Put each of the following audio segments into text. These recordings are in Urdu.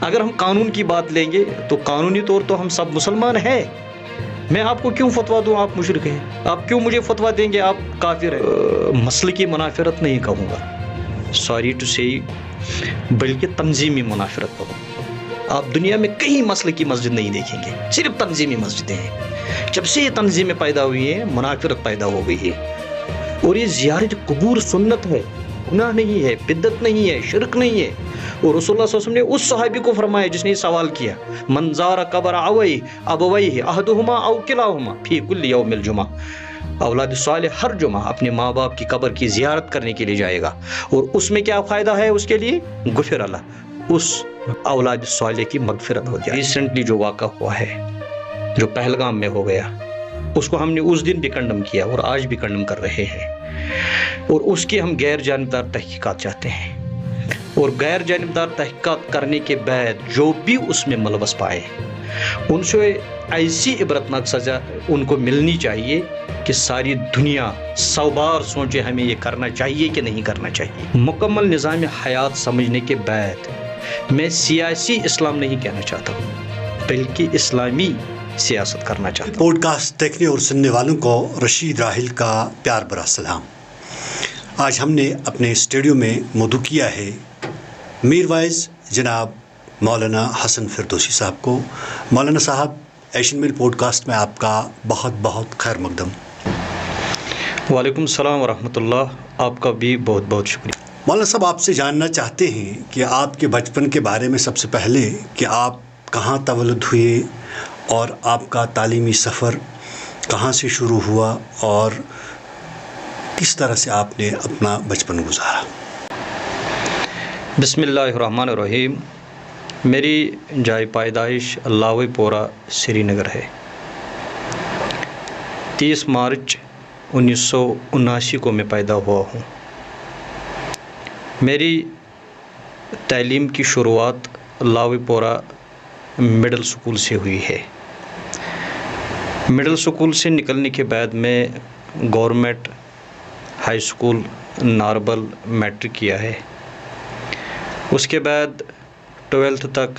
اگر ہم قانون کی بات لیں گے تو قانونی طور تو ہم سب مسلمان ہیں. میں آپ کو کیوں فتویٰ دوں آپ مشرک ہیں؟ آپ کیوں مجھے فتویٰ دیں گے آپ کافر ہیں؟ مسلکی منافرت نہیں کہوں گا، سوری ٹو سے، بلکہ تنظیمی منافرت کہوں. آپ دنیا میں کہیں مسلکی مسجد نہیں دیکھیں گے، صرف تنظیمی مسجدیں ہیں. جب سے یہ تنظیمیں پیدا ہوئی ہیں منافرت پیدا ہو گئی ہے. اور یہ زیارت قبور سنت ہے، گناہ نہیں ہے، بدعت نہیں ہے، شرک نہیں ہے. اور رسول اللہ صلی اللہ علیہ وسلم نے اس صحابی کو فرمایا جس نے یہ سوال کیا، من زار قبر ابویہ احدہما او کلاہما فی کل یوم الجمعہ، اولاد صالح ہر جمعہ اپنے ماں باپ کی قبر کی زیارت کرنے کے لیے جائے گا، اور اس میں کیا فائدہ ہے اس کے لیے؟ غفر اللہ، اس اولاد صالح کی مغفرت ہو جائے. ریسنٹلی جو واقعہ ہوا ہے، جو پہلگام میں ہو گیا، اس کو ہم نے اس دن بھی کنڈم کیا اور آج بھی کنڈم کر رہے ہیں. اور اس کی ہم غیر جانبدار تحقیقات چاہتے ہیں. اور غیر جانبدار تحقیقات کرنے کے بعد جو بھی اس میں ملوث پائے ان سے ایسی عبرتناک سزا ان کو ملنی چاہیے کہ ساری دنیا 100 بار سوچے ہمیں یہ کرنا چاہیے کہ نہیں کرنا چاہیے. مکمل نظام حیات سمجھنے کے بعد میں سیاسی اسلام نہیں کہنا چاہتا ہوں بلکہ اسلامی سیاست کرنا چاہتا ہوں. پوڈ کاسٹ دیکھنے اور سننے والوں کو رشید راحل کا پیار بھرا سلام. آج ہم نے اپنے اسٹوڈیو میں مدعو کیا ہے میر وائز جناب مولانا حسن فردوسی صاحب کو. مولانا صاحب، ایشین میل پوڈ کاسٹ میں آپ کا بہت بہت خیر مقدم. وعلیکم السلام ورحمۃ اللہ، آپ کا بھی بہت بہت شکریہ. مولانا صاحب، آپ سے جاننا چاہتے ہیں کہ آپ کے بچپن کے بارے میں. سب سے پہلے کہ آپ کہاں تولد ہوئے اور آپ کا تعلیمی سفر کہاں سے شروع ہوا اور کس طرح سے آپ نے اپنا بچپن گزارا. بسم اللہ الرحمن الرحیم. میری جائے پیدائش لاوی پورہ سری نگر ہے. 30 مارچ 1979 کو میں پیدا ہوا ہوں. میری تعلیم کی شروعات لاوی پورہ مڈل سکول سے ہوئی ہے. مڈل سکول سے نکلنے کے بعد میں government high school Narbal matric کیا ہے. اس کے بعد 12th تک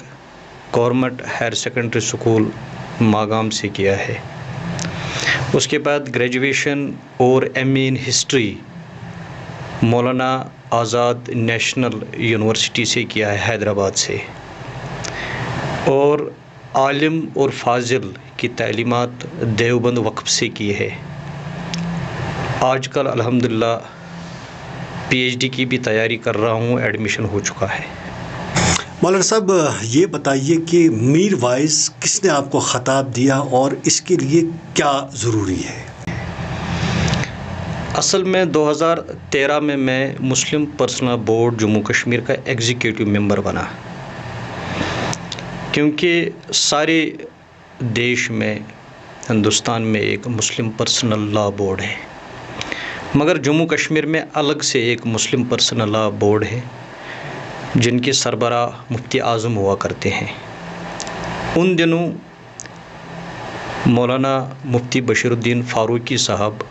government higher secondary school Magam سے کیا ہے. اس کے بعد گریجویشن اور M a in history Maulana Azad national university سے کیا ہے حیدرآباد سے. اور عالم اور فاضل کی تعلیمات دیوبند وقف سے کی ہے. آج کل الحمدللہ پی ایچ ڈی کی بھی تیاری کر رہا ہوں، ایڈمیشن ہو چکا ہے. مولانا صاحب، یہ بتائیے کہ میر وائز کس نے آپ کو خطاب دیا اور اس کے لیے کیا ضروری ہے؟ اصل میں 2013 میں مسلم پرسنل بورڈ جموں کشمیر کا ایگزیکٹو ممبر بنا، کیونکہ سارے دیش میں ہندوستان میں ایک مسلم پرسنل لا بورڈ ہے، مگر جموں کشمیر میں الگ سے ایک مسلم پرسنل لا بورڈ ہے جن کے سربراہ مفتی اعظم ہوا کرتے ہیں. ان دنوں مولانا مفتی بشیر الدین فاروقی صاحب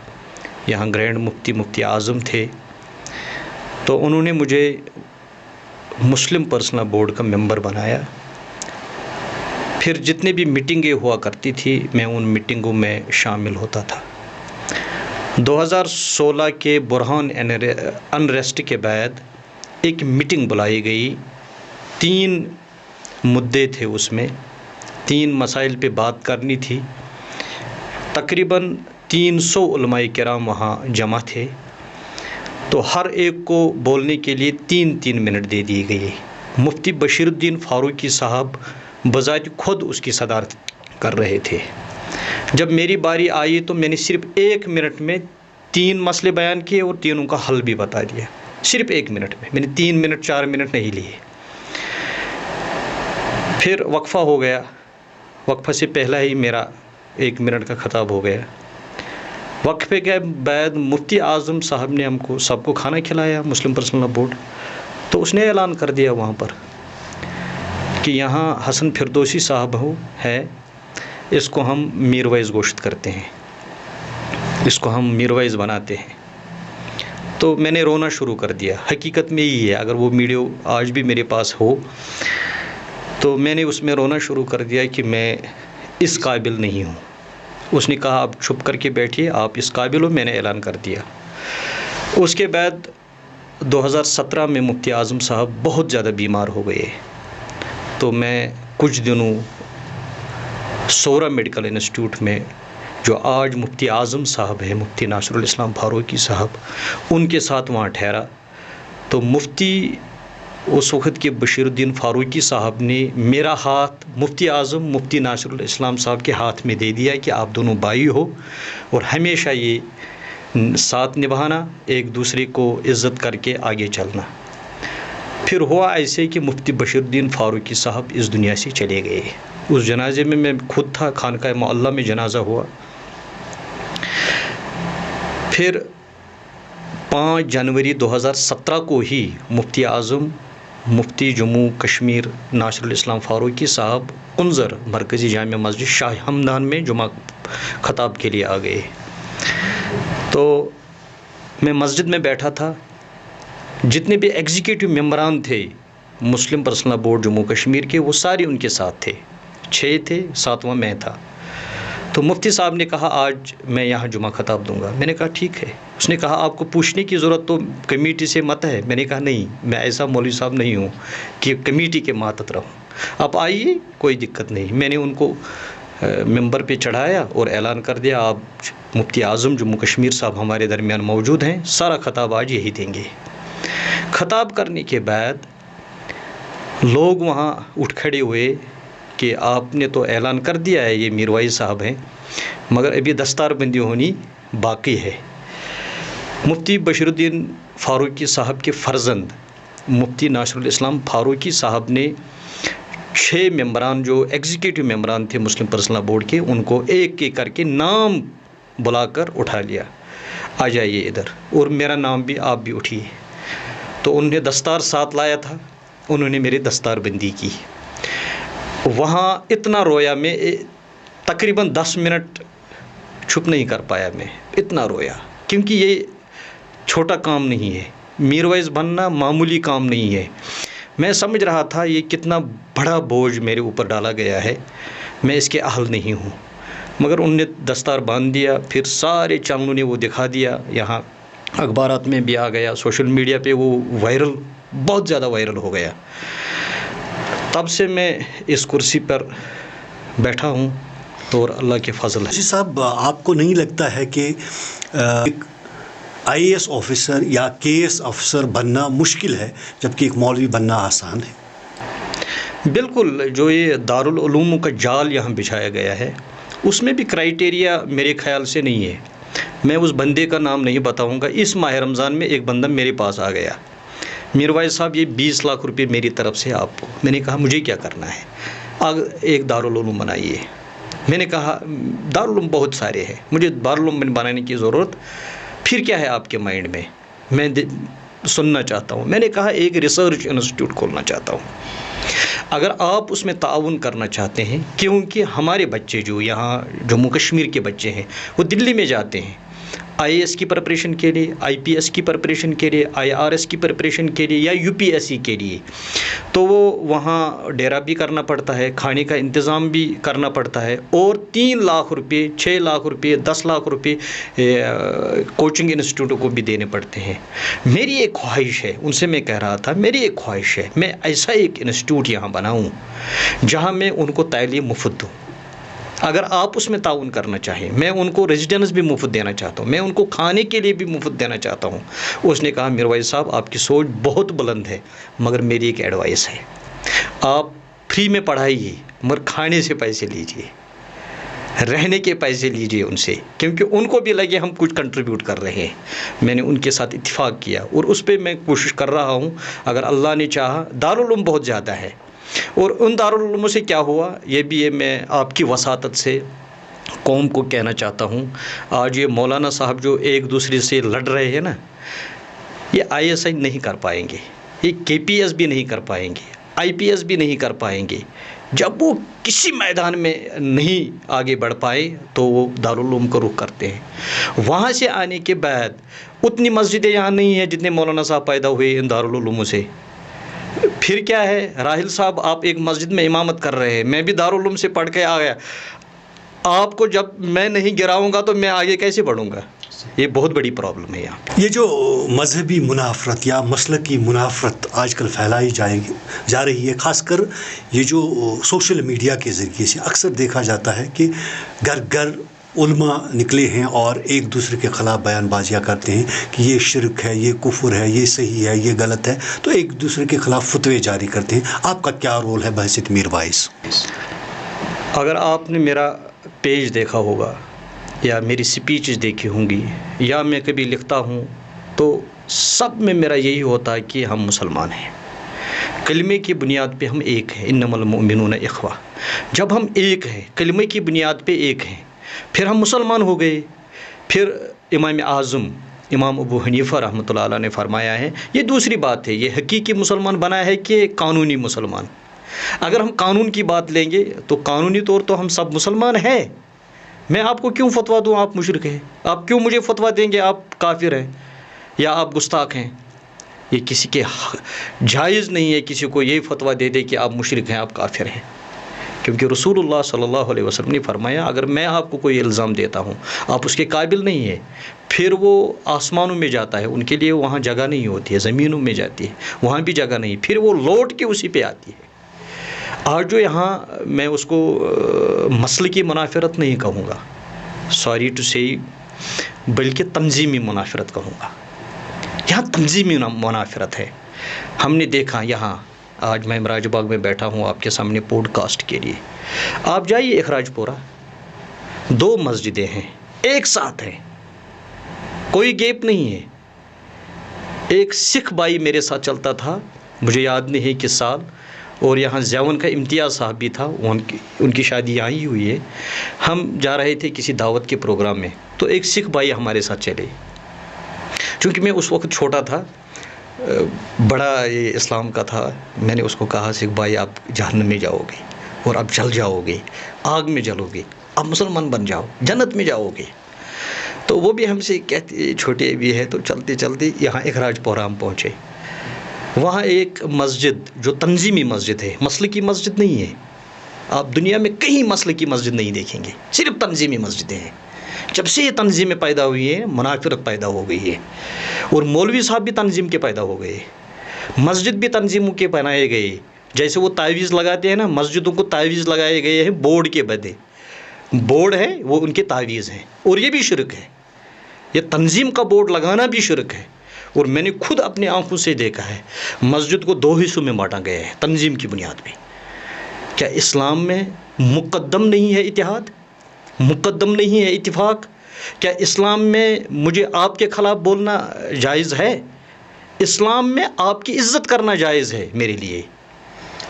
یہاں گرینڈ مفتی اعظم تھے، تو انہوں نے مجھے مسلم پرسنل بورڈ کا ممبر بنایا. پھر جتنے بھی میٹنگیں ہوا کرتی تھی میں ان میٹنگوں میں شامل ہوتا تھا. 2016 کے برہان انریسٹ کے بعد ایک میٹنگ بلائی گئی. 3 مدعے تھے، اس میں 3 مسائل پہ بات کرنی تھی. تقریباً 300 علماء کرام وہاں جمع تھے، تو ہر ایک کو بولنے کے لیے 3 منٹ دے دی گئی. مفتی بشیر الدین فاروقی صاحب بذات خود اس کی صدارت کر رہے تھے. جب میری باری آئی تو میں نے صرف 1 منٹ میں 3 مسئلے بیان کیے اور تینوں کا حل بھی بتا دیا. صرف 1 منٹ میں نے 3 منٹ 4 منٹ نہیں لیے. پھر وقفہ ہو گیا. وقفہ سے پہلا ہی میرا 1 منٹ کا خطاب ہو گیا. وقفے کے بعد مفتی اعظم صاحب نے ہم کو سب کو کھانا کھلایا، مسلم پرسنل بورڈ. تو اس نے اعلان کر دیا وہاں پر کہ یہاں حسن فردوسی صاحب ہے، اس کو ہم میر وائز گوشت کرتے ہیں، اس کو ہم میر وائز بناتے ہیں. تو میں نے رونا شروع کر دیا. حقیقت میں یہ ہے، اگر وہ ویڈیو آج بھی میرے پاس ہو تو میں نے اس میں رونا شروع کر دیا کہ میں اس قابل نہیں ہوں. اس نے کہا آپ چھپ کر کے بیٹھیے، آپ اس قابل ہو. میں نے اعلان کر دیا. اس کے بعد 2017 میں مفتی اعظم صاحب بہت زیادہ بیمار ہو گئے، تو میں کچھ دنوں سورا میڈیکل انسٹیٹیوٹ میں، جو آج مفتی اعظم صاحب ہیں، مفتی ناصر الاسلام فاروقی صاحب، ان کے ساتھ وہاں ٹھہرا. تو مفتی اس وقت کے بشیر الدین فاروقی صاحب نے میرا ہاتھ مفتی اعظم مفتی ناصر الاسلام صاحب کے ہاتھ میں دے دیا کہ آپ دونوں بھائی ہو اور ہمیشہ یہ ساتھ نبھانا، ایک دوسرے کو عزت کر کے آگے چلنا. پھر ہوا ایسے کہ مفتی بشیر الدین فاروقی صاحب اس دنیا سے چلے گئے. اس جنازے میں میں خود تھا، خانقاہ معلیٰ میں جنازہ ہوا. پھر 5 جنوری 2017 کو ہی مفتی اعظم مفتی جموں کشمیر ناصر الاسلام فاروقی صاحب کنزر مرکزی جامع مسجد شاہ ہمدان میں جمعہ خطاب کے لیے آ گئے. تو میں مسجد میں بیٹھا تھا. جتنے بھی ایگزیکٹو ممبران تھے مسلم پرسنل بورڈ جموں کشمیر کے، وہ سارے ان کے ساتھ تھے. 6 تھے، 7واں میں تھا. تو مفتی صاحب نے کہا آج میں یہاں جمعہ خطاب دوں گا. میں نے کہا ٹھیک ہے. اس نے کہا آپ کو پوچھنے کی ضرورت تو کمیٹی سے مت ہے. میں نے کہا نہیں، میں ایسا مولوی صاحب نہیں ہوں کہ کمیٹی کے ماتحت رہوں. آپ آئیے، کوئی دقت نہیں. میں نے ان کو ممبر پہ چڑھایا اور اعلان کر دیا آپ مفتی اعظم جموں کشمیر صاحب ہمارے درمیان موجود ہیں، سارا خطاب آج یہی دیں گے. خطاب کرنے کے بعد لوگ وہاں اٹھ کھڑے ہوئے کہ آپ نے تو اعلان کر دیا ہے یہ میر وائز صاحب ہیں، مگر ابھی دستار بندی ہونی باقی ہے. مفتی بشیر الدین فاروقی صاحب کے فرزند مفتی ناصر الاسلام فاروقی صاحب نے 6 ممبران جو ایگزیکٹو ممبران تھے مسلم پرسنل بورڈ کے، ان کو ایک ایک کر کے نام بلا کر اٹھا لیا، آ جائیے ادھر، اور میرا نام بھی، آپ بھی اٹھیے. تو انہوں نے دستار ساتھ لایا تھا، انہوں نے میری دستار بندی کی. وہاں اتنا رویا، میں تقریباً 10 منٹ چھپ نہیں کر پایا. میں اتنا رویا کیونکہ یہ چھوٹا کام نہیں ہے، میر وائز بننا معمولی کام نہیں ہے. میں سمجھ رہا تھا یہ کتنا بڑا بوجھ میرے اوپر ڈالا گیا ہے، میں اس کے اہل نہیں ہوں. مگر ان نے دستار باندھ دیا. پھر سارے چینلوں نے وہ دکھا دیا، یہاں اخبارات میں بھی آ گیا، سوشل میڈیا پہ وہ وائرل، بہت زیادہ وائرل ہو گیا. تب سے میں اس کرسی پر بیٹھا ہوں اور اللہ کے فضل ہے. جی صاحب، آپ کو نہیں لگتا ہے کہ ایک IAS آفیسر یا KS آفیسر بننا مشکل ہے جبکہ ایک مولوی بننا آسان ہے؟ بالکل. جو یہ دارالعلوم کا جال یہاں بچھایا گیا ہے، اس میں بھی کرائیٹیریا میرے خیال سے نہیں ہے. میں اس بندے کا نام نہیں بتاؤں گا. اس ماہ رمضان میں ایک بندہ میرے پاس آ گیا، میر وائز صاحب یہ 20 لاکھ روپے میری طرف سے آپ کو. میں نے کہا مجھے کیا کرنا ہے، ایک دارالعلوم بنائیے. میں نے کہا دارالعلوم بہت سارے ہیں، مجھے دارالعلوم بنانے کی ضرورت. پھر کیا ہے آپ کے مائنڈ میں سننا چاہتا ہوں. میں نے کہا ایک ریسرچ انسٹیٹیوٹ کھولنا چاہتا ہوں. اگر آپ اس میں تعاون کرنا چاہتے ہیں، کیونکہ ہمارے بچے جو یہاں جموں کشمیر کے بچے ہیں وہ دلی میں جاتے ہیں IAS کی پریپریشن کے لیے، IPS کی پریپریشن کے لیے، IRS کی پریپریشن کے لیے یا UPSC کے لیے، تو وہ وہاں ڈیرا بھی کرنا پڑتا ہے، کھانے کا انتظام بھی کرنا پڑتا ہے، اور 3 لاکھ روپے، 6 لاکھ روپے، 10 لاکھ روپے کوچنگ انسٹیٹیوٹوں کو بھی دینے پڑتے ہیں. میری ایک خواہش ہے، ان سے میں کہہ رہا تھا، میری ایک خواہش ہے میں ایسا ایک انسٹیٹیوٹ یہاں بناؤں جہاں میں ان کو تعلیم مفت دوں. اگر آپ اس میں تعاون کرنا چاہیں، میں ان کو ریزیڈنس بھی مفت دینا چاہتا ہوں، میں ان کو کھانے کے لیے بھی مفت دینا چاہتا ہوں. اس نے کہا میر وائز صاحب آپ کی سوچ بہت بلند ہے، مگر میری ایک ایڈوائس ہے، آپ فری میں پڑھائیے مگر کھانے سے پیسے لیجیے، رہنے کے پیسے لیجیے ان سے، کیونکہ ان کو بھی لگے ہم کچھ کنٹریبیوٹ کر رہے ہیں. میں نے ان کے ساتھ اتفاق کیا اور اس پہ میں کوشش کر رہا ہوں. اگر اللہ نے چاہا، دارالعلوم بہت زیادہ ہے، اور ان دارالعلوموں سے کیا ہوا یہ بھی میں آپ کی وساطت سے قوم کو کہنا چاہتا ہوں. آج یہ مولانا صاحب جو ایک دوسرے سے لڑ رہے ہیں نا، یہ ISI نہیں کر پائیں گے، یہ KPS بھی نہیں کر پائیں گے، IPS بھی نہیں کر پائیں گے. جب وہ کسی میدان میں نہیں آگے بڑھ پائے تو وہ دارالعلوم کا رخ کرتے ہیں. وہاں سے آنے کے بعد اتنی مسجدیں یہاں نہیں ہیں جتنے مولانا صاحب پیدا ہوئے ان دارالعلوموں سے. پھر کیا ہے راحل صاحب، آپ ایک مسجد میں امامت کر رہے ہیں، میں بھی دارالعلوم سے پڑھ کے آ گیا، آپ کو جب میں نہیں گراؤں گا تو میں آگے کیسے بڑھوں گا؟ یہ بہت بڑی پرابلم ہے یہاں۔ یہ جو مذہبی منافرت یا مسلکی منافرت آج کل پھیلائی جا رہی ہے، خاص کر یہ جو سوشل میڈیا کے ذریعے سے اکثر دیکھا جاتا ہے کہ گھر گھر علماء نکلے ہیں اور ایک دوسرے کے خلاف بیان بازیاں کرتے ہیں کہ یہ شرک ہے، یہ کفر ہے، یہ صحیح ہے، یہ غلط ہے، تو ایک دوسرے کے خلاف فتوے جاری کرتے ہیں۔ آپ کا کیا رول ہے بحیثیت میر وائز؟ اگر آپ نے میرا پیج دیکھا ہوگا یا میری سپیچز دیکھی ہوں گی یا میں کبھی لکھتا ہوں تو سب میں میرا یہی ہوتا ہے کہ ہم مسلمان ہیں، کلمے کی بنیاد پہ ہم ایک ہیں، انما المؤمنون اخوہ۔ جب ہم ایک ہیں، کلمے کی بنیاد پہ ایک ہیں، پھر ہم مسلمان ہو گئے۔ پھر امام اعظم امام ابو حنیفہ رحمۃ اللہ علیہ نے فرمایا ہے، یہ دوسری بات ہے، یہ حقیقی مسلمان بنا ہے کہ قانونی مسلمان۔ اگر ہم قانون کی بات لیں گے تو قانونی طور تو ہم سب مسلمان ہیں، میں آپ کو کیوں فتویٰ دوں آپ مشرک ہیں؟ آپ کیوں مجھے فتویٰ دیں گے آپ کافر ہیں یا آپ گستاخ ہیں؟ یہ کسی کے جائز نہیں ہے کسی کو یہ فتویٰ دے دے کہ آپ مشرک ہیں، آپ کافر ہیں، کیونکہ رسول اللہ صلی اللہ علیہ وسلم نے فرمایا اگر میں آپ کو کوئی الزام دیتا ہوں آپ اس کے قابل نہیں ہے، پھر وہ آسمانوں میں جاتا ہے، ان کے لیے وہاں جگہ نہیں ہوتی ہے، زمینوں میں جاتی ہے، وہاں بھی جگہ نہیں، پھر وہ لوٹ کے اسی پہ آتی ہے۔ آج جو یہاں میں اس کو مسلکی منافرت نہیں کہوں گا، سوری ٹو سے، بلکہ تنظیمی منافرت کہوں گا۔ یہاں تنظیمی منافرت ہے۔ ہم نے دیکھا یہاں، آج میں امراج باغ میں بیٹھا ہوں آپ کے سامنے پوڈ کاسٹ کے لیے، آپ جائیے اخراج پورہ، 2 مسجدیں ہیں ایک ساتھ ہیں، کوئی گیپ نہیں ہے۔ ایک سکھ بھائی میرے ساتھ چلتا تھا، مجھے یاد نہیں ہے کس سال، اور یہاں زیون کا امتیاز صاحب بھی تھا، ان کی شادی یہاں ہی ہوئی ہے۔ ہم جا رہے تھے کسی دعوت کے پروگرام میں، تو ایک سکھ بھائی ہمارے ساتھ چلے، چونکہ میں اس وقت چھوٹا تھا، بڑا یہ اسلام کا تھا، میں نے اس کو کہا سکھ بھائی آپ جہنم میں جاؤ گے اور آپ جل جاؤ گے، آگ میں جلو گے، آپ مسلمان بن جاؤ، جنت میں جاؤ گے۔ تو وہ بھی ہم سے کہتے چھوٹے بھی ہے، تو چلتے چلتے یہاں اخراج پورہ ہم پہنچے۔ وہاں ایک مسجد جو تنظیمی مسجد ہے، مسلکی مسجد نہیں ہے، آپ دنیا میں کہیں مسلکی مسجد نہیں دیکھیں گے، صرف تنظیمی مسجدیں ہیں۔ جب سے یہ تنظیمیں پیدا ہوئی ہیں منافرت پیدا ہو گئی ہے، اور مولوی صاحب بھی تنظیم کے پیدا ہو گئے، مسجد بھی تنظیموں کے بنائے گئے۔ جیسے وہ تعویذ لگاتے ہیں نا، مسجدوں کو تعویذ لگائے گئے ہیں بورڈ کے بدلے، بورڈ ہے وہ ان کے تعویذ ہیں، اور یہ بھی شرک ہے، یہ تنظیم کا بورڈ لگانا بھی شرک ہے۔ اور میں نے خود اپنی آنکھوں سے دیکھا ہے، مسجد کو 2 حصوں میں بانٹا گیا ہے تنظیم کی بنیاد پہ۔ کیا اسلام میں مقدم نہیں ہے اتحاد؟ مقدم نہیں ہے اتفاق؟ کیا اسلام میں مجھے آپ کے خلاف بولنا جائز ہے؟ اسلام میں آپ کی عزت کرنا جائز ہے میرے لیے۔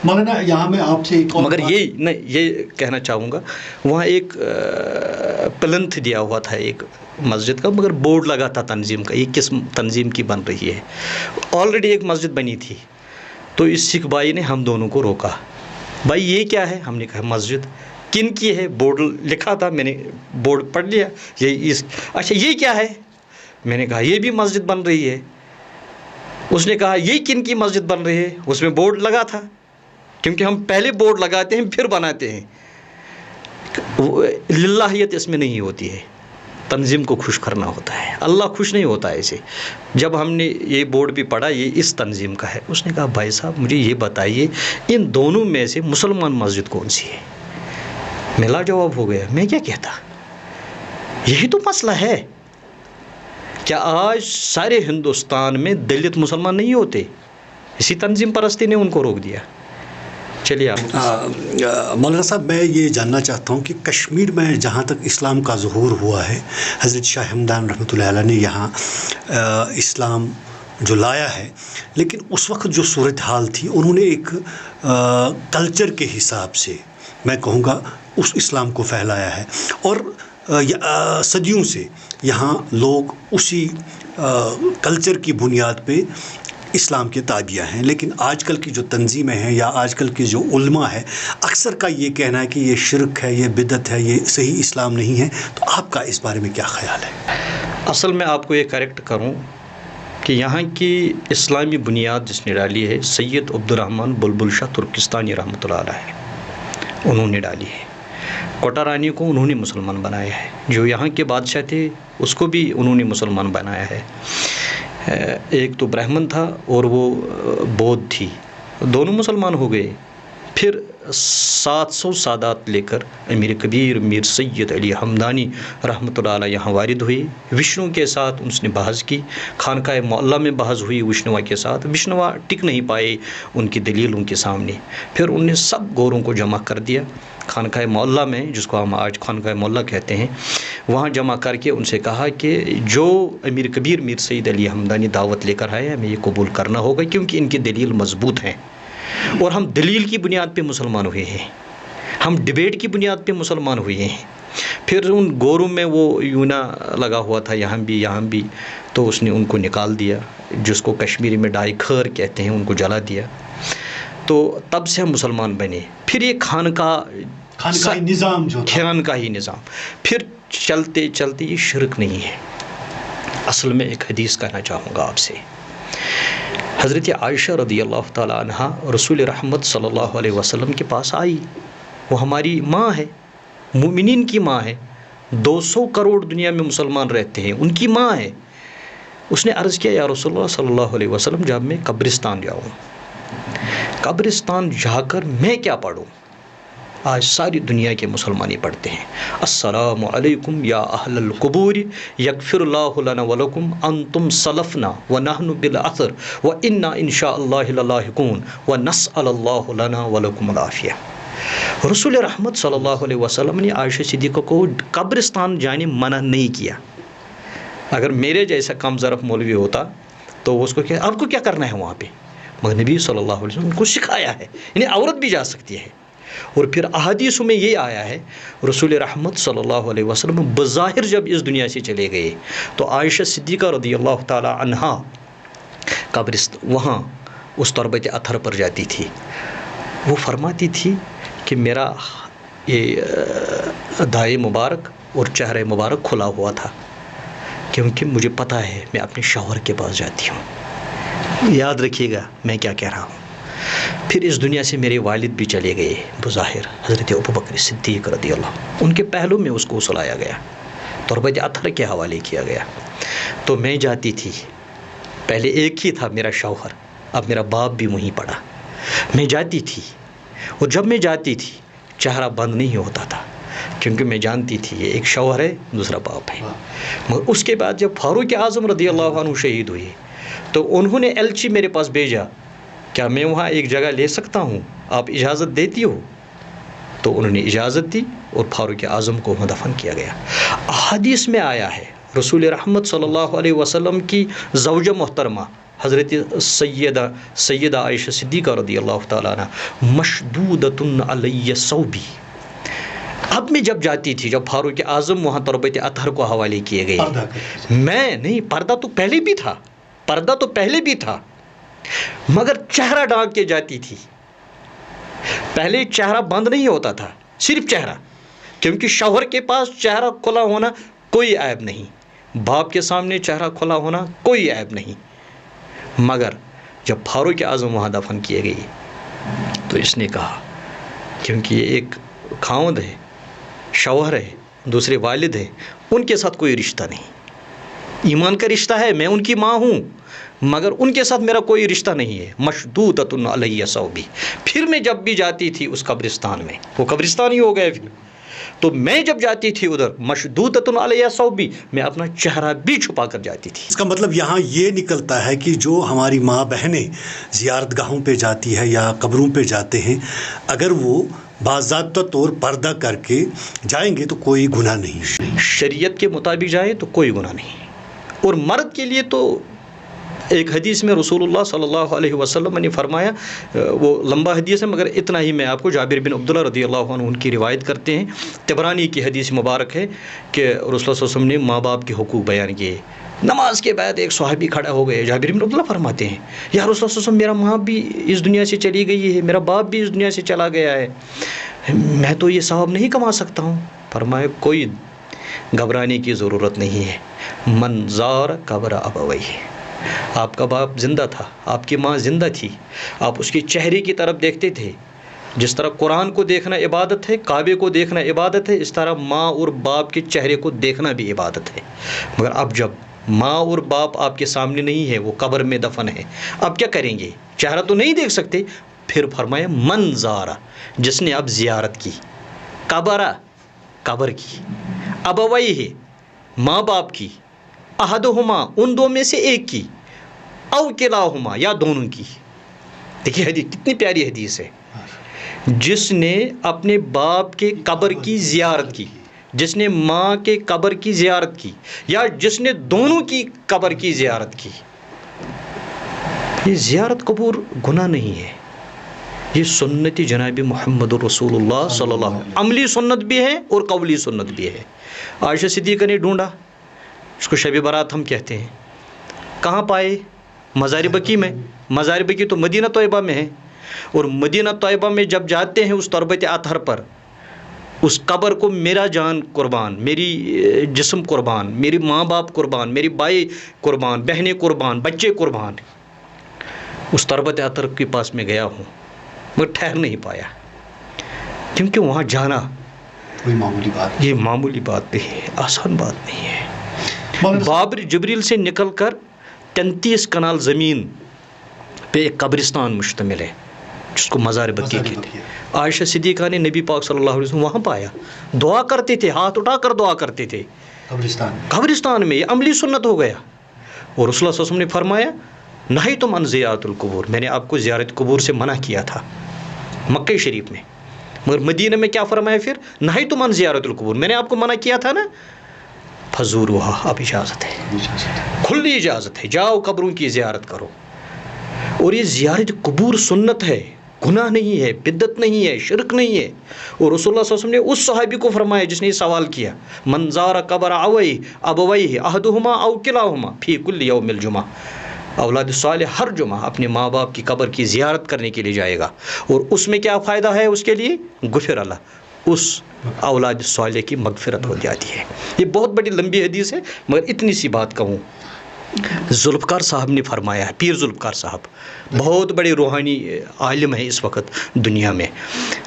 مولانا یہاں میں آپ سے مگر یہ کہنا چاہوں گا، وہاں ایک پلنتھ دیا ہوا تھا ایک مسجد کا، مگر بورڈ لگا تھا تنظیم کا، یہ کس تنظیم کی بن رہی ہے؟ آلریڈی ایک مسجد بنی تھی، تو اس سکھ بھائی نے ہم دونوں کو روکا، بھائی یہ کیا ہے؟ ہم نے کہا مسجد کن کی ہے؟ بورڈ لکھا تھا، میں نے بورڈ پڑھ لیا، اچھا یہ کیا ہے؟ میں نے کہا یہ بھی مسجد بن رہی ہے۔ اس نے کہا یہ کن کی مسجد بن رہی ہے؟ اس میں بورڈ لگا تھا، کیونکہ ہم پہلے بورڈ لگاتے ہیں پھر بناتے ہیں، للہیت اس میں نہیں ہوتی ہے، تنظیم کو خوش کرنا ہوتا ہے، اللہ خوش نہیں ہوتا ہے ایسے۔ جب ہم نے یہ بورڈ بھی پڑھا یہ اس تنظیم کا ہے، اس نے کہا بھائی صاحب مجھے یہ بتائیے ان دونوں میں سے مسلمان مسجد کون سی ہے؟ میں لاجواب ہو گیا، میں کیا کہتا؟ یہی تو مسئلہ ہے۔ کیا آج سارے ہندوستان میں دلت مسلمان نہیں ہوتے؟ اسی تنظیم پرستی نے ان کو روک دیا۔ چلیے آپ۔ مولانا صاحب میں یہ جاننا چاہتا ہوں کہ کشمیر میں جہاں تک اسلام کا ظہور ہوا ہے، حضرت شاہ ہمدان رحمۃ اللہ علیہ نے یہاں اسلام جو لایا ہے، لیکن اس وقت جو صورتحال تھی انہوں نے ایک کلچر کے حساب سے میں کہوں گا اس اسلام کو پھیلایا ہے، اور صدیوں سے یہاں لوگ اسی کلچر کی بنیاد پہ اسلام کے تابعہ ہیں۔ لیکن آج کل کی جو تنظیمیں ہیں یا آج کل کے جو علماء ہیں، اکثر کا یہ کہنا ہے کہ یہ شرک ہے، یہ بدعت ہے، یہ صحیح اسلام نہیں ہے، تو آپ کا اس بارے میں کیا خیال ہے؟ اصل میں آپ کو یہ کریکٹ کروں کہ یہاں کی اسلامی بنیاد جس نے ڈالی ہے سید عبدالرحمن بلبل شاہ ترکستانی رحمۃ اللہ علیہ، انہوں نے ڈالی ہے۔ کوٹا رانی کو انہوں نے مسلمان بنایا ہے، جو یہاں کے بادشاہ تھے اس کو بھی انہوں نے مسلمان بنایا ہے۔ ایک تو برہمن تھا اور وہ بودھ تھی، دونوں مسلمان ہو گئے۔ پھر 700 سادات لے کر امیر کبیر میر سید علی ہمدانی رحمۃ اللہ علیہ یہاں وارد ہوئے۔ وشنو کے ساتھ اس نے بحث کی، خانقاہ معلیٰ میں بحث ہوئی وشنوا کے ساتھ، وشنوا ٹک نہیں پائے ان کی دلیلوں کے سامنے۔ پھر انہوں نے سب گوروں کو جمع کر دیا خانقاہ معلیٰ میں، جس کو ہم آج خانقاہ معلیٰ کہتے ہیں، وہاں جمع کر کے ان سے کہا کہ جو امیر کبیر میر سید علی ہمدانی دعوت لے کر آئے ہمیں یہ قبول کرنا ہوگا، کیونکہ ان کی دلیل مضبوط ہیں اور ہم دلیل کی بنیاد پہ مسلمان ہوئے ہیں، ہم ڈیبیٹ کی بنیاد پہ مسلمان ہوئے ہیں۔ پھر ان گوروں میں وہ یونا لگا ہوا تھا یہاں بھی، تو اس نے ان کو نکال دیا، جس کو کشمیری میں ڈائی خیر کہتے ہیں، ان کو جلا دیا۔ تو تب سے ہم مسلمان بنے۔ پھر یہ خانقاہی نظام پھر چلتے چلتے یہ شرک نہیں ہے۔ اصل میں ایک حدیث کہنا چاہوں گا آپ سے۔ حضرت عائشہ رضی اللہ تعالیٰ عنہا رسول رحمت صلی اللہ علیہ وسلم کے پاس آئی، وہ ہماری ماں ہے، مومنین کی ماں ہے، 200 کروڑ دنیا میں مسلمان رہتے ہیں، ان کی ماں ہے۔ اس نے عرض کیا یا رسول اللہ صلی اللہ علیہ وسلم جب میں قبرستان جاؤں، قبرستان جا کر میں کیا پڑھوں؟ آج ساری دنیا کے مسلمان ہی پڑھتے ہیں، السلام علیکم یا اہل القبور یغفر اللہ لنا ولکم انتم سلفنا ونحن بالاثر وانا انشاء اللہ للاحقون ونسأل اللہ لنا ولکم العافیہ۔ رسول رحمت صلی اللہ علیہ وسلم نے عائشہ صدیقہ کو قبرستان جانے منع نہیں کیا۔ اگر میرے جیسا کم ظرف مولوی ہوتا تو اس کو کیا آپ کو کیا کرنا ہے وہاں پہ، مگر نبی صلی اللہ علیہ وسلم کو سکھایا ہے، یعنی عورت بھی جا سکتی ہے۔ اور پھر احادیث میں یہ آیا ہے رسول رحمت صلی اللہ علیہ وسلم بظاہر جب اس دنیا سے چلے گئے تو عائشہ صدیقہ رضی اللہ تعالی عنہا قبرستان وہاں اس تربت اطہر پر جاتی تھی، وہ فرماتی تھی کہ میرا یہ دائیں مبارک اور چہرہ مبارک کھلا ہوا تھا، کیونکہ مجھے پتہ ہے میں اپنے شوہر کے پاس جاتی ہوں۔ یاد رکھیے گا میں کیا کہہ رہا ہوں۔ پھر اس دنیا سے میرے والد بھی چلے گئے بظاہر، حضرت ابوبکر صدیق رضی اللہ، ان کے پہلو میں اس کو سلایا گیا، تربت اطہر کے حوالے کیا گیا۔ تو میں جاتی تھی، پہلے ایک ہی تھا میرا شوہر، اب میرا باپ بھی وہیں پڑا، میں جاتی تھی، اور جب میں جاتی تھی چہرہ بند نہیں ہوتا تھا، کیونکہ میں جانتی تھی یہ ایک شوہر ہے دوسرا باپ ہے۔ مگر اس کے بعد جب فاروق اعظم رضی اللہ عنہ شہید ہوئے تو انہوں نے ایلچی میرے پاس بھیجا، کیا میں وہاں ایک جگہ لے سکتا ہوں، آپ اجازت دیتی ہو؟ تو انہوں نے اجازت دی اور فاروق اعظم کو وہاں دفن کیا گیا۔ احادیث میں آیا ہے رسول رحمت صلی اللہ علیہ وسلم کی زوجہ محترمہ حضرت سیدہ عائشہ صدیقہ رضی اللہ تعالیٰ عنہ مشدودۃ علی ثوبی، اب میں جب جاتی تھی، جب فاروق اعظم وہاں تربت اطہر کو حوالے کیے گئے، میں نہیں، پردہ تو پہلے بھی تھا، مگر چہرہ ڈھانپ کے جاتی تھی۔ پہلے چہرہ بند نہیں ہوتا تھا، صرف چہرہ، کیونکہ شوہر کے پاس چہرہ کھلا ہونا کوئی عیب نہیں، باپ کے سامنے چہرہ کھلا ہونا کوئی عیب نہیں۔ مگر جب فاروق اعظم وہاں دفن کیے گئے تو اس نے کہا، کیونکہ یہ ایک خاوند ہے، شوہر ہے، دوسرے والد ہے، ان کے ساتھ کوئی رشتہ نہیں، ایمان کا رشتہ ہے، میں ان کی ماں ہوں، مگر ان کے ساتھ میرا کوئی رشتہ نہیں ہے، مشدودۃ علی ثوبی۔ پھر میں جب بھی جاتی تھی اس قبرستان میں، وہ قبرستان ہی ہو گئے پھر، تو میں جب جاتی تھی ادھر مشدودۃ علی ثوبی، میں اپنا چہرہ بھی چھپا کر جاتی تھی۔ اس کا مطلب یہاں یہ نکلتا ہے کہ جو ہماری ماں بہنیں زیارت گاہوں پہ جاتی ہے یا قبروں پہ جاتے ہیں، اگر وہ باضابطہ طور پردہ کر کے جائیں گے تو کوئی گناہ نہیں، شریعت کے مطابق جائیں تو کوئی گناہ نہیں۔ اور مرد کے لیے تو ایک حدیث میں رسول اللہ صلی اللہ علیہ وسلم نے فرمایا، وہ لمبا حدیث ہے مگر اتنا ہی میں آپ کو، جابر بن عبداللہ رضی اللہ عنہ ان کی روایت کرتے ہیں، طبرانی کی حدیث مبارک ہے کہ رسول اللہ صلی اللہ علیہ وسلم نے ماں باپ کے حقوق بیان کیے۔ نماز کے بعد ایک صحابی کھڑا ہو گئے، جابر بن عبداللہ فرماتے ہیں یا رسول اللہ صلی اللہ علیہ وسلم، میرا ماں بھی اس دنیا سے چلی گئی ہے، میرا باپ بھی اس دنیا سے چلا گیا ہے، میں تو یہ ثواب نہیں کما سکتا ہوں۔ فرمایا کوئی گھبرانے کی ضرورت نہیں ہے، من زار قبر ابویہ، آپ کا باپ زندہ تھا، آپ کی ماں زندہ تھی، آپ اس کے چہرے کی طرف دیکھتے تھے. جس طرح قرآن کو دیکھنا عبادت ہے، کعبے کو دیکھنا عبادت ہے، اس طرح ماں اور باپ کے چہرے کو دیکھنا بھی عبادت ہے. مگر اب جب ماں اور باپ آپ کے سامنے نہیں ہے، وہ قبر میں دفن ہے، اب کیا کریں گے؟ چہرہ تو نہیں دیکھ سکتے. پھر فرمایا من زارا، جس نے اب زیارت کی، قبر کی، ابوئی ہے ماں باپ کی، احدہما ان دو میں سے ایک کی، او کلاہما یا دونوں کی. دیکھیے حدیث کتنی پیاری حدیث ہے. جس نے اپنے باپ کے قبر کی زیارت کی، جس نے ماں کے قبر کی زیارت کی، یا جس نے دونوں کی قبر کی زیارت کی. یہ زیارت قبور گناہ نہیں ہے، یہ سنت جناب محمد رسول اللہ صلی اللہ علیہ وسلم، عملی سنت بھی ہے اور قولی سنت بھی ہے. عائشہ صدیقہ نے ڈھونڈا، اس کو شب برات ہم کہتے ہیں. کہاں پائے؟ مزار بقیع میں. مزار بقیع تو مدینہ طیبہ میں ہے، اور مدینہ طیبہ میں جب جاتے ہیں اس تربت اطہر پر، اس قبر کو میرا جان قربان، میری جسم قربان، میری ماں باپ قربان، میری بھائی قربان، بہنیں قربان، بچے قربان، اس تربت اطہر کے پاس میں گیا ہوں مگر ٹھہر نہیں پایا، کیونکہ وہاں جانا کوئی معمولی بات، یہ معمولی بات نہیں ہے، آسان بات نہیں ہے. بابر جبریل سے نکل کر 33 کنال زمین پہ ایک قبرستان مشتمل ہے جس کو مزار بقیع کہتے ہیں. عائشہ صدیقہ نے نبی پاک صلی اللہ علیہ وسلم وہاں پایا، دعا کرتے تھے، ہاتھ اٹھا کر دعا کرتے تھے قبرستان میں. یہ عملی سنت ہو گیا. اور رسول اللہ صلی اللہ علیہ وسلم نے فرمایا نہیتم عن زیارت القبور، میں نے آپ کو زیارت قبور سے منع کیا تھا مکہ شریف میں. مگر مدینہ میں کیا فرمایا پھر؟ نہیتم عن زیارت القبور، میں نے آپ کو منع کیا تھا نا. فزوروها، اب اجازت ہے، کھلی اجازت ہے، جاؤ قبروں کی زیارت کرو. اور یہ زیارت قبور سنت ہے، گناہ نہیں ہے، بدعت نہیں ہے، شرک نہیں ہے. اور رسول اللہ صلی اللہ علیہ وسلم نے اس صحابی کو فرمایا جس نے یہ سوال کیا، من زار قبر ابویہ احدہما او کلاہما فی کل یوم الجمعہ. اولاد صالح ہر جمعہ اپنے ماں باپ کی قبر کی زیارت کرنے کے لیے جائے گا، اور اس میں کیا فائدہ ہے اس کے لیے؟ غفر اللہ، اس اولاد صالح کی مغفرت ہو جاتی ہے. یہ بہت بڑی لمبی حدیث ہے، مگر اتنی سی بات کہوں. ذوالفقار صاحب نے فرمایا ہے، پیر ذوالفقار صاحب بہت بڑے روحانی عالم ہیں اس وقت دنیا میں.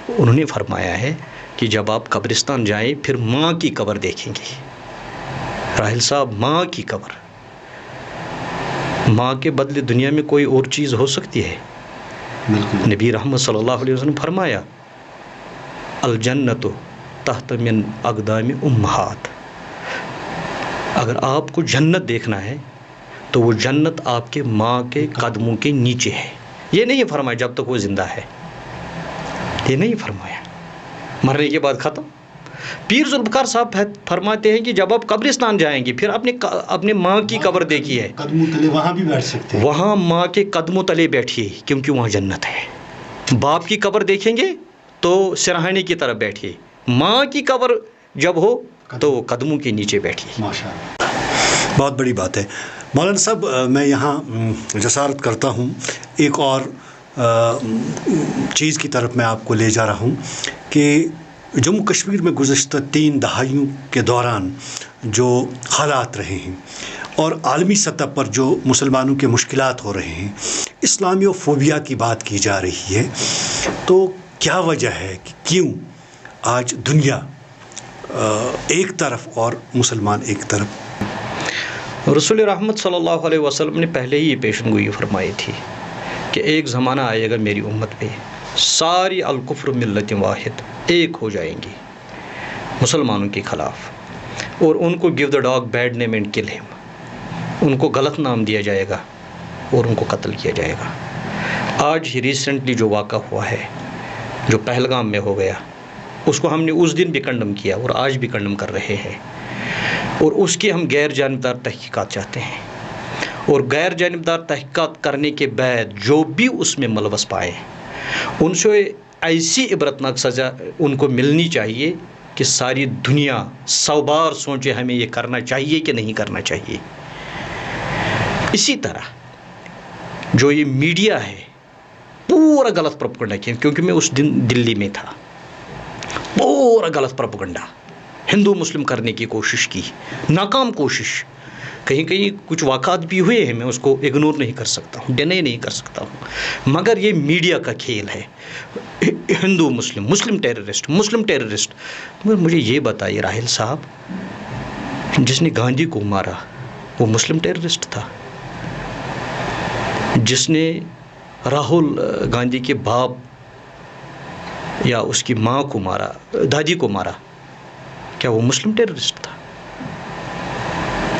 انہوں نے فرمایا ہے کہ جب آپ قبرستان جائیں پھر ماں کی قبر دیکھیں گے. راحل صاحب، ماں کی قبر، ماں کے بدلے دنیا میں کوئی اور چیز ہو سکتی ہے؟ نبی رحمت صلی اللہ علیہ وسلم فرمایا الجنت تحت من اقدام امہات. اگر آپ کو جنت دیکھنا ہے تو وہ جنت آپ کے ماں کے قدموں کے نیچے ہے. یہ نہیں فرمایا جب تک وہ زندہ ہے، یہ نہیں فرمایا مرنے کے بعد ختم. پیر ذوالفقار صاحب فرماتے ہیں کہ جب آپ قبرستان جائیں گے پھر اپنے ماں کی قبر دیکھیے، قدموں تلے وہاں بھی بیٹھ سکتے ہیں، وہاں ماں کے قدموں تلے بیٹھیے کیونکہ وہاں جنت ہے. باپ کی قبر دیکھیں گے تو سرہانے کی طرف بیٹھیے، ماں کی قبر جب ہو تو قدموں کے نیچے بیٹھیے. ماشاءاللہ، بہت بڑی بات ہے. مولانا صاحب، میں یہاں جسارت کرتا ہوں، ایک اور چیز کی طرف میں آپ کو لے جا رہا ہوں کہ جموں کشمیر میں گزشتہ 3 دہائیوں کے دوران جو حالات رہے ہیں اور عالمی سطح پر جو مسلمانوں کے مشکلات ہو رہے ہیں، اسلامیو فوبیا کی بات کی جا رہی ہے، تو کیا وجہ ہے کہ کیوں آج دنیا ایک طرف اور مسلمان ایک طرف؟ رسول رحمت صلی اللہ علیہ وسلم نے پہلے ہی یہ پیشن گوئی فرمائی تھی کہ ایک زمانہ آئے گا میری امت پہ ساری الکفر ملت واحد ایک ہو جائیں گی مسلمانوں کے خلاف، اور ان کو give the dog bad name and کل ہم، ان کو غلط نام دیا جائے گا اور ان کو قتل کیا جائے گا. آج ہی ریسنٹلی جو واقع ہوا ہے، جو پہلگام میں ہو گیا، اس کو ہم نے اس دن بھی کنڈم کیا اور آج بھی کنڈم کر رہے ہیں، اور اس کی ہم غیر جانبدار تحقیقات چاہتے ہیں. اور غیر جانبدار تحقیقات کرنے کے بعد جو بھی اس میں ملوث پائے ان سے ایسی عبرتناک سزا ان کو ملنی چاہیے کہ ساری دنیا 100 بار سوچے ہمیں یہ کرنا چاہیے کہ نہیں کرنا چاہیے. اسی طرح جو یہ میڈیا ہے پورا غلط پروپیگنڈا کیا، کیونکہ میں اس دن دلی میں تھا، پورا غلط پروپیگنڈا ہندو مسلم کرنے کی کوشش کی، ناکام کوشش. کہیں کہیں کچھ واقعات بھی ہوئے ہیں، میں اس کو اگنور نہیں کر سکتا ہوں، ڈینائی نہیں کر سکتا ہوں، مگر یہ میڈیا کا کھیل ہے، ہندو مسلم، مسلم ٹیررسٹ. مجھے یہ بتائیے راحل صاحب، جس نے گاندھی کو مارا وہ مسلم ٹیررسٹ تھا؟ جس نے راہل گاندھی کے باپ یا اس کی ماں کو مارا، دادی کو مارا، کیا وہ مسلم ٹیررسٹ تھا؟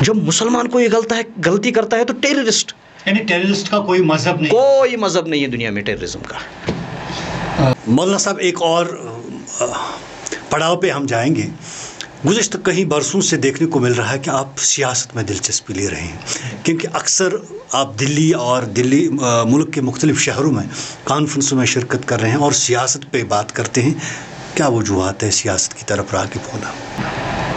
جب مسلمان کوئی غلطی کرتا ہے تو ٹیررسٹ. یعنی ٹیررسٹ کا کوئی مذہب نہیں؟ کوئی مذہب نہیں ہے دنیا میں ٹیررزم کا. مولانا صاحب ایک اور پڑاؤ پہ ہم جائیں گے. گزشتہ کئی برسوں سے دیکھنے کو مل رہا ہے کہ آپ سیاست میں دلچسپی لے رہے ہیں، کیونکہ اکثر آپ دلی اور ملک کے مختلف شہروں میں کانفرنسوں میں شرکت کر رہے ہیں اور سیاست پہ بات کرتے ہیں. کیا وجوہات ہے سیاست کی طرف راغب ہونا؟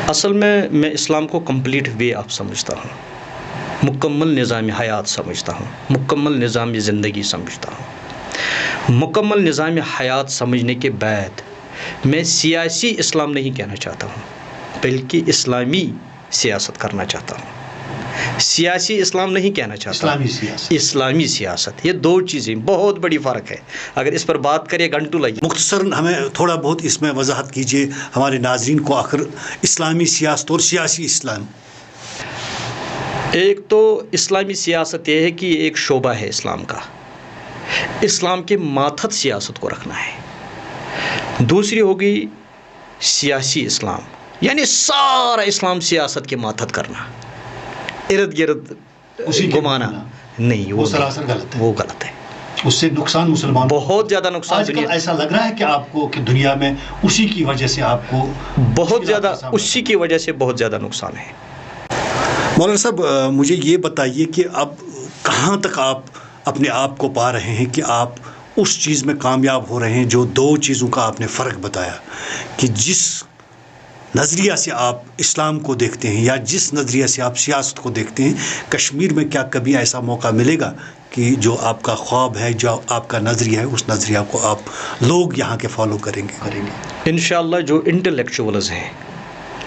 اصل میں اسلام کو کمپلیٹ وے آف سمجھتا ہوں، مکمل نظام حیات سمجھتا ہوں، مکمل نظام زندگی سمجھتا ہوں. مکمل نظام حیات سمجھنے کے بعد میں سیاسی اسلام نہیں کہنا چاہتا ہوں، بلکہ اسلامی سیاست کرنا چاہتا ہوں. سیاسی اسلام نہیں کہنا چاہتا، اسلامی سیاست. یہ دو چیزیں بہت بڑی فرق ہے. اگر اس پر بات کریں گھنٹوں لگے. مختصراً ہمیں تھوڑا بہت اس میں وضاحت کیجیے ہمارے ناظرین کو، آخر اسلامی سیاست اور سیاسی اسلام. ایک تو اسلامی سیاست یہ ہے کہ یہ ایک شعبہ ہے اسلام کا، اسلام کے ماتحت سیاست کو رکھنا ہے. دوسری ہوگی سیاسی اسلام، یعنی سارا اسلام سیاست کے ماتحت کرنا، ارد گرد گھمانا نہیں، وہ سراسر غلط ہے، وہ غلط ہے. اس سے نقصان مسلمان، بہت زیادہ نقصان. آج کل ایسا لگ رہا ہے کہ آپ کو کہ دنیا میں اسی کی وجہ سے آپ کو بہت زیادہ، اسی کی وجہ سے بہت زیادہ نقصان ہے. مولانا صاحب مجھے یہ بتائیے کہ اب کہاں تک آپ اپنے آپ کو پا رہے ہیں کہ آپ اس چیز میں کامیاب ہو رہے ہیں جو دو چیزوں کا آپ نے فرق بتایا، کہ جس نظریہ سے آپ اسلام کو دیکھتے ہیں یا جس نظریہ سے آپ سیاست کو دیکھتے ہیں، کشمیر میں کیا کبھی ایسا موقع ملے گا کہ جو آپ کا خواب ہے، جو آپ کا نظریہ ہے، اس نظریہ کو آپ لوگ یہاں کے فالو کریں گے؟ انشاءاللہ. جو انٹلیکچوئلز ہیں،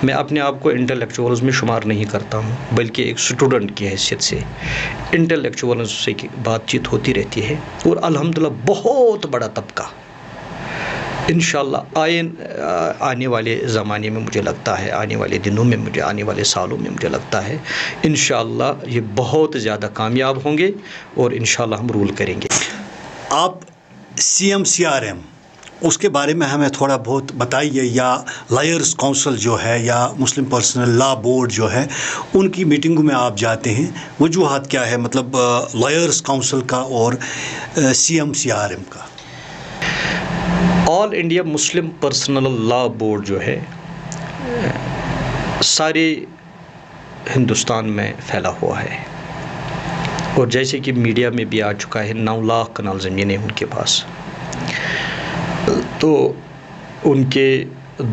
میں اپنے آپ کو انٹلیکچوئلز میں شمار نہیں کرتا ہوں، بلکہ ایک اسٹوڈنٹ کی حیثیت سے انٹلیکچوئلز سے بات چیت ہوتی رہتی ہے، اور الحمدللہ بہت بڑا طبقہ انشاءاللہ آنے والے زمانے میں مجھے لگتا ہے، آنے والے دنوں میں، آنے والے سالوں میں مجھے لگتا ہے انشاءاللہ یہ بہت زیادہ کامیاب ہوں گے اور انشاءاللہ ہم رول کریں گے. آپ CM اس کے بارے میں ہمیں تھوڑا بہت بتائیے، یا لائرز کونسل جو ہے یا مسلم پرسنل لا بورڈ جو ہے، ان کی میٹنگوں میں آپ جاتے ہیں، وجوہات کیا ہے؟ مطلب لائرز کونسل کا اور CM کا. آل انڈیا مسلم پرسنل لا بورڈ جو ہے سارے ہندوستان میں پھیلا ہوا ہے، اور جیسے کہ میڈیا میں بھی آ چکا ہے 9 لاکھ کنال زمینیں ان کے پاس. تو ان کے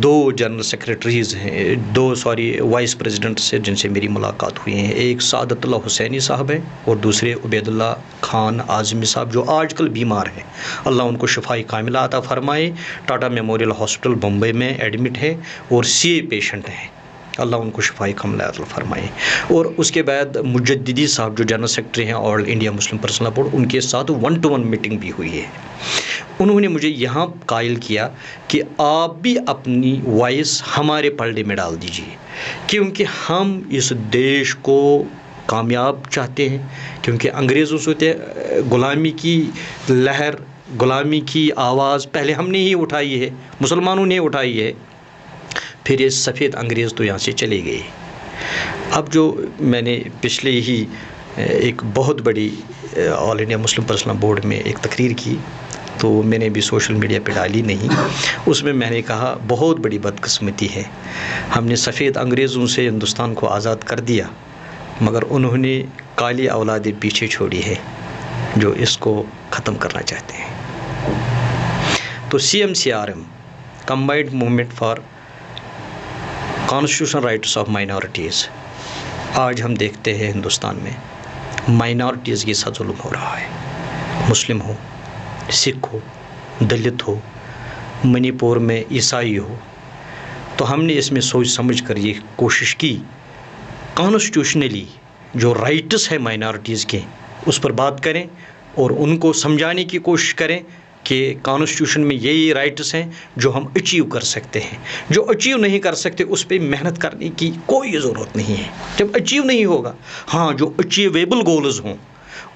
2 جنرل سیکریٹریز ہیں، 2 وائس پریزیڈنٹ سے جن سے میری ملاقات ہوئی ہیں. ایک سعادت اللہ حسینی صاحب ہیں اور دوسرے عبید اللہ خان اعظمی صاحب، جو آج کل بیمار ہیں. اللہ ان کو شفائی کاملہ عطا فرمائے. ٹاٹا میموریل ہاسپٹل بمبئی میں ایڈمٹ ہے اور CA پیشنٹ ہیں. اللہ ان کو شفائی کاملہ عطا فرمائے. اور اس کے بعد مجددی صاحب جو جنرل سیکرٹری ہیں آل انڈیا مسلم پرسنل بورڈ، ان کے ساتھ 1-to-1 میٹنگ بھی ہوئی ہے. انہوں نے مجھے یہاں قائل کیا کہ آپ بھی اپنی وائس ہمارے پلڑے میں ڈال دیجیے، کیونکہ ہم اس دیش کو کامیاب چاہتے ہیں. کیونکہ انگریزوں سے غلامی کی لہر، غلامی کی آواز پہلے ہم نے ہی اٹھائی ہے، مسلمانوں نے اٹھائی ہے. پھر یہ سفید انگریز تو یہاں سے چلے گئے. اب جو میں نے پچھلے ہی ایک بہت بڑی آل انڈیا مسلم پرسنل بورڈ میں ایک تقریر کی، تو میں نے بھی سوشل میڈیا پہ ڈالی نہیں. اس میں نے کہا بہت بڑی بدقسمتی ہے، ہم نے سفید انگریزوں سے ہندوستان کو آزاد کر دیا، مگر انہوں نے کالی اولادیں پیچھے چھوڑی ہے جو اس کو ختم کرنا چاہتے ہیں. تو CM combined movement for constitutional rights of minorities, آج ہم دیکھتے ہیں ہندوستان میں مائنارٹیز کے ساتھ ظلم ہو رہا ہے. مسلم ہو، سکھ ہو، دلت ہو، منی پور میں عیسائی ہو. تو ہم نے اس میں سوچ سمجھ کر یہ کوشش کی کانسٹیٹیوشنلی جو رائٹس ہیں مائنارٹیز کے اس پر بات کریں اور ان کو سمجھانے کی کوشش کریں کہ کانسٹیٹیوشن میں یہ رائٹس ہیں جو ہم اچیو کر سکتے ہیں. جو اچیو نہیں کر سکتے اس پہ محنت کرنے کی کوئی ضرورت نہیں ہے. جب اچیو نہیں ہوگا، ہاں جو اچیویبل گولز ہوں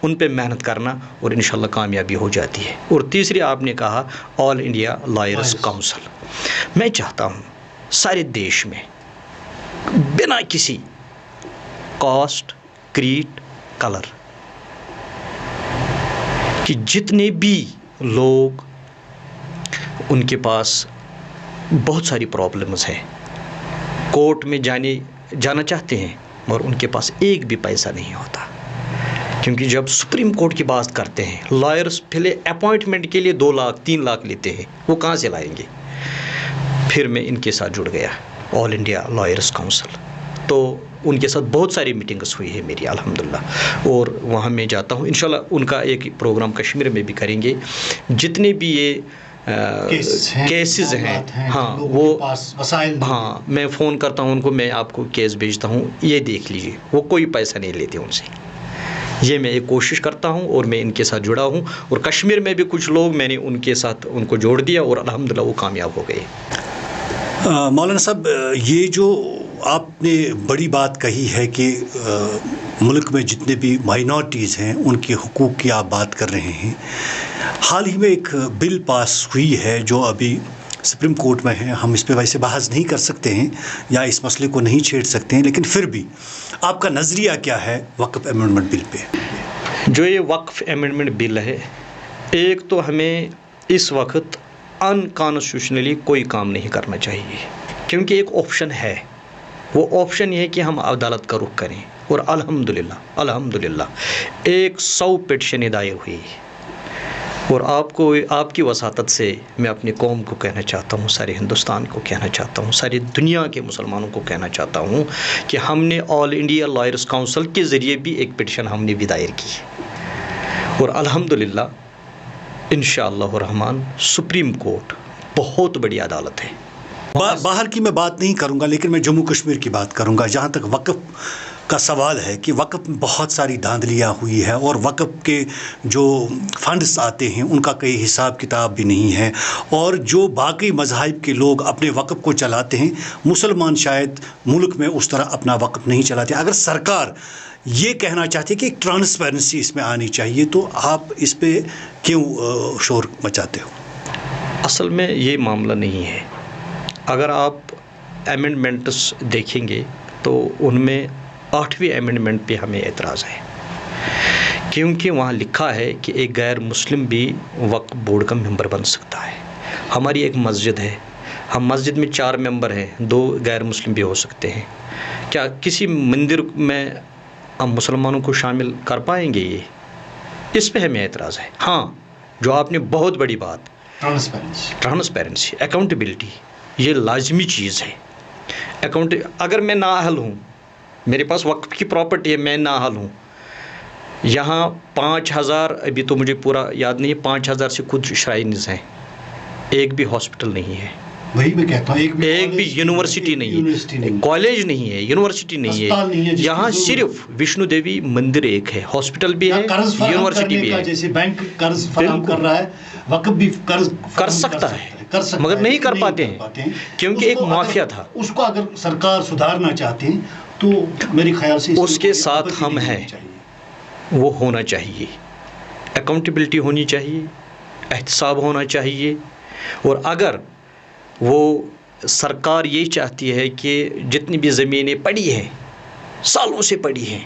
ان پہ محنت کرنا اور انشاءاللہ کامیابی ہو جاتی ہے. اور تیسری آپ نے کہا آل انڈیا لائرس کونسل. میں چاہتا ہوں سارے دیش میں بنا کسی کاسٹ، کریڈ، کلر کہ جتنے بھی لوگ ان کے پاس بہت ساری پرابلمز ہیں، کورٹ میں جانا چاہتے ہیں مگر ان کے پاس ایک بھی پیسہ نہیں ہوتا. کیونکہ جب سپریم کورٹ کی بات کرتے ہیں لائرس پہلے اپوائنٹمنٹ کے لیے 2 لاکھ 3 لاکھ لیتے ہیں، وہ کہاں سے لائیں گے؟ پھر میں ان کے ساتھ جڑ گیا آل انڈیا لائرس کونسل. تو ان کے ساتھ بہت ساری میٹنگز ہوئی ہے میری الحمدللہ، اور وہاں میں جاتا ہوں. انشاءاللہ ان کا ایک پروگرام کشمیر میں بھی کریں گے. جتنے بھی یہ کیسز ہیں ہاں وہ ہاں میں فون کرتا ہوں ان کو، میں آپ کو کیس بھیجتا ہوں، یہ دیکھ لیجیے. وہ کوئی پیسہ نہیں لیتے ان سے. یہ میں ایک کوشش کرتا ہوں اور میں ان کے ساتھ جڑا ہوں. اور کشمیر میں بھی کچھ لوگ میں نے ان کے ساتھ ان کو جوڑ دیا اور الحمدللہ وہ کامیاب ہو گئے. مولانا صاحب، یہ جو آپ نے بڑی بات کہی ہے کہ ملک میں جتنے بھی مائنارٹیز ہیں ان کے حقوق کی آپ بات کر رہے ہیں. حال ہی میں ایک بل پاس ہوئی ہے جو ابھی سپریم کورٹ میں ہے. ہم اس پہ ویسے بحث نہیں کر سکتے ہیں یا اس مسئلے کو نہیں چھیڑ سکتے ہیں، لیکن پھر بھی آپ کا نظریہ کیا ہے وقف امینڈمنٹ بل پہ؟ جو یہ وقف امینڈمنٹ بل ہے، ایک تو ہمیں اس وقت ان کانسٹیٹیوشنلی کوئی کام نہیں کرنا چاہیے، کیونکہ ایک آپشن ہے. وہ آپشن یہ ہے کہ ہم عدالت کا رخ کریں. اور الحمدللہ 100 پٹیشنیں دائر ہوئی. اور آپ کی وساطت سے میں اپنی قوم کو کہنا چاہتا ہوں، سارے ہندوستان کو کہنا چاہتا ہوں، ساری دنیا کے مسلمانوں کو کہنا چاہتا ہوں کہ ہم نے آل انڈیا لائرس کونسل کے ذریعے بھی ایک پٹیشن ہم نے بھی دائر کی. اور الحمدللہ انشاءاللہ الرحمن سپریم کورٹ بہت بڑی عدالت ہے. باہر کی میں بات نہیں کروں گا، لیکن میں جموں کشمیر کی بات کروں گا. جہاں تک وقف کا سوال ہے کہ وقف میں بہت ساری دھاندلیاں ہوئی ہے اور وقف کے جو فنڈز آتے ہیں ان کا کوئی حساب کتاب بھی نہیں ہے. اور جو باقی مذاہب کے لوگ اپنے وقف کو چلاتے ہیں، مسلمان شاید ملک میں اس طرح اپنا وقف نہیں چلاتے. اگر سرکار یہ کہنا چاہتی ہے کہ ایک ٹرانسپیرنسی اس میں آنی چاہیے، تو آپ اس پہ کیوں شور مچاتے ہو؟ اصل میں یہ معاملہ نہیں ہے. اگر آپ امینڈمنٹس دیکھیں گے تو ان میں 8ویں امینڈمنٹ پہ ہمیں اعتراض ہے، کیونکہ وہاں لکھا ہے کہ ایک غیر مسلم بھی وقف بورڈ کا ممبر بن سکتا ہے. ہماری ایک مسجد ہے، ہم مسجد میں 4 ممبر ہیں، 2 غیر مسلم بھی ہو سکتے ہیں. کیا کسی مندر میں ہم مسلمانوں کو شامل کر پائیں گے؟ اس پہ ہمیں اعتراض ہے. ہاں، جو آپ نے بہت بڑی بات ٹرانسپیرنسی، اکاؤنٹیبلٹی، یہ لازمی چیز ہے. اگر میں نااہل ہوں، میرے پاس وقف کی پراپرٹی ہے، میں نااہل ہوں، یہاں 5000 ابھی تو مجھے پورا یاد نہیں ہے، 5000 سے کچھ شرائنز ہیں، ایک بھی ہاسپٹل نہیں ہے. وہی میں کہتا ہوں ایک بھی یونیورسٹی نہیں ہے، کالج نہیں ہے، یونیورسٹی نہیں ہے. یہاں صرف وشنو دیوی مندر ایک ہے، ہاسپٹل بھی ہے، یونیورسٹی بھی ہے. جیسے بینک قرض فراہم کر رہا ہے، وقف بھی قرض کر سکتا ہے مگر نہیں کر پاتے ہیں کیونکہ ایک مافیا تھا. اس کو اگر سرکار سدھارنا چاہتے ہیں تو میری خیال سے اس کے ساتھ ہم ہیں، وہ ہونا چاہیے. اکاؤنٹیبلٹی ہونی چاہیے، احتساب ہونا چاہیے. اور اگر وہ سرکار یہ چاہتی ہے کہ جتنی بھی زمینیں پڑی ہیں، سالوں سے پڑی ہیں،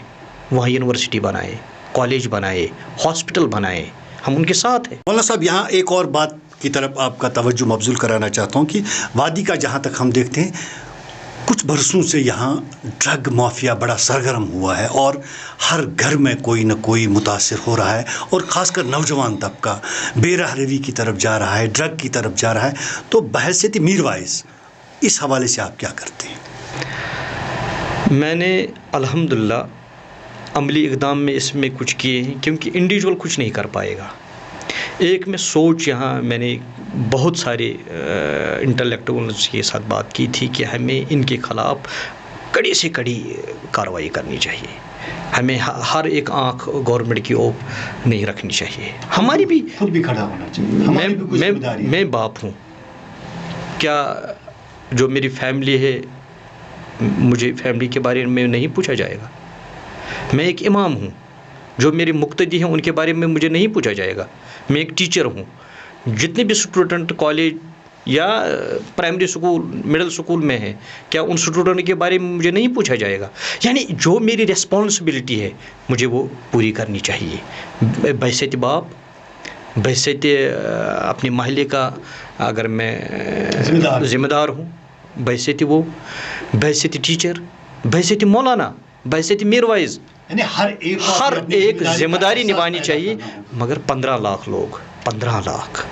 وہاں یونیورسٹی بنائے، کالج بنائے، ہاسپٹل بنائے، ہم ان کے ساتھ ہیں. مولانا صاحب، یہاں ایک اور بات کی طرف آپ کا توجہ مبذول کرانا چاہتا ہوں کہ وادی کا جہاں تک ہم دیکھتے ہیں کچھ برسوں سے یہاں ڈرگ مافیا بڑا سرگرم ہوا ہے اور ہر گھر میں کوئی نہ کوئی متاثر ہو رہا ہے، اور خاص کر نوجوان طبقہ بے راہ روی کی طرف جا رہا ہے، ڈرگ کی طرف جا رہا ہے. تو بحیثیت میر وائز اس حوالے سے آپ کیا کرتے ہیں؟ میں نے الحمدللہ عملی اقدام میں اس میں کچھ کیے ہیں، کیونکہ انڈیویجول کچھ نہیں کر پائے گا. ایک میں سوچ یہاں میں نے بہت سارے انٹلیکٹوئلز کے ساتھ بات کی تھی کہ ہمیں ان کے خلاف کڑی سے کڑی کارروائی کرنی چاہیے. ہمیں ہر ایک آنکھ گورنمنٹ کی اوپ نہیں رکھنی چاہیے. ہماری بھی خود بھی کھڑا ہونا چاہیے. میں باپ ہوں, کیا جو میری فیملی ہے مجھے فیملی کے بارے میں نہیں پوچھا جائے گا؟ میں ایک امام ہوں, جو میری مقتدی ہیں ان کے بارے میں مجھے نہیں پوچھا جائے گا. میں ایک ٹیچر ہوں, جتنے بھی اسٹوڈنٹ کالج یا پرائمری اسکول مڈل اسکول میں ہیں, کیا ان اسٹوڈنٹ کے بارے میں مجھے نہیں پوچھا جائے گا؟ یعنی جو میری ریسپانسبلٹی ہے مجھے وہ پوری کرنی چاہیے. بحیثیت باپ, بحیثیت اپنے محلے کا اگر میں ذمہ دار ہوں, بحیثیت وہ, بحیثیت ٹیچر, بحیثیت مولانا, بحیثیت میر وائز, یعنی ہر ایک ذمہ داری نبھانی چاہیے. مگر 15 لاکھ لوگ, 15 لاکھ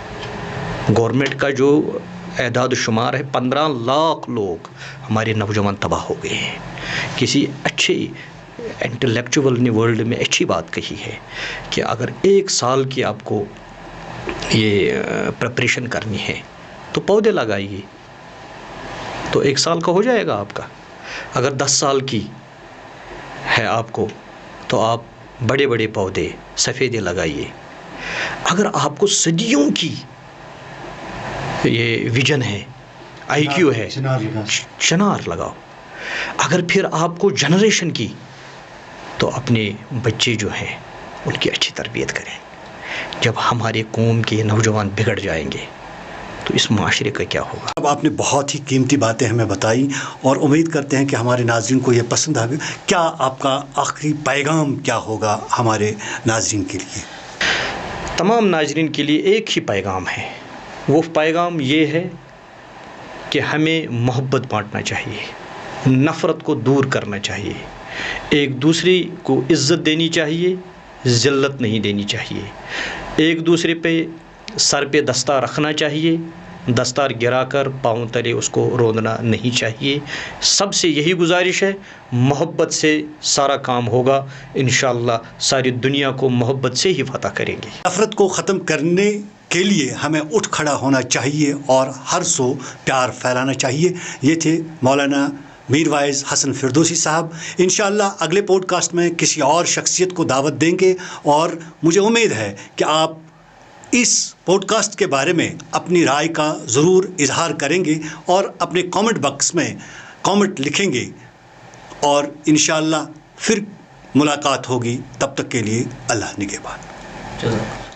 گورنمنٹ کا جو اعداد و شمار ہے, 15 لاکھ لوگ ہمارے نوجوان تباہ ہو گئے ہیں. کسی اچھے انٹلیکچوئل نے ورلڈ میں اچھی بات کہی ہے کہ اگر 1 سال کی آپ کو یہ پریپریشن کرنی ہے تو پودے لگائیے, تو 1 سال کا ہو جائے گا آپ کا. اگر 10 سال کی ہے آپ کو تو آپ بڑے بڑے پودے سفیدے لگائیے. اگر آپ کو صدیوں کی یہ ویژن ہے, آئی کیو ہے, چنار لگاؤ. اگر پھر آپ کو جنریشن کی, تو اپنے بچے جو ہیں ان کی اچھی تربیت کریں. جب ہمارے قوم کے نوجوان بگڑ جائیں گے تو اس معاشرے کا کیا ہوگا؟ اب آپ نے بہت ہی قیمتی باتیں ہمیں بتائی اور امید کرتے ہیں کہ ہمارے ناظرین کو یہ پسند آ گئی. کیا آپ کا آخری پیغام کیا ہوگا ہمارے ناظرین کے لیے؟ تمام ناظرین کے لیے ایک ہی پیغام ہے. وہ پیغام یہ ہے کہ ہمیں محبت بانٹنا چاہیے, نفرت کو دور کرنا چاہیے, ایک دوسرے کو عزت دینی چاہیے, ذلت نہیں دینی چاہیے. ایک دوسرے پہ سر پہ دستار رکھنا چاہیے, دستار گرا کر پاؤں تلے اس کو روندنا نہیں چاہیے. سب سے یہی گزارش ہے, محبت سے سارا کام ہوگا. انشاءاللہ ساری دنیا کو محبت سے ہی فتح کریں گے. نفرت کو ختم کرنے کے لیے ہمیں اٹھ کھڑا ہونا چاہیے اور ہر سو پیار پھیلانا چاہیے. یہ تھے مولانا میر وائز حسن فردوسی صاحب. انشاءاللہ اگلے پوڈ کاسٹ میں کسی اور شخصیت کو دعوت دیں گے, اور مجھے امید ہے کہ آپ اس پوڈ کاسٹ کے بارے میں اپنی رائے کا ضرور اظہار کریں گے اور اپنے کامنٹ باکس میں کامنٹ لکھیں گے, اور انشاءاللہ پھر ملاقات ہوگی. تب تک کے لیے اللہ نگہبان.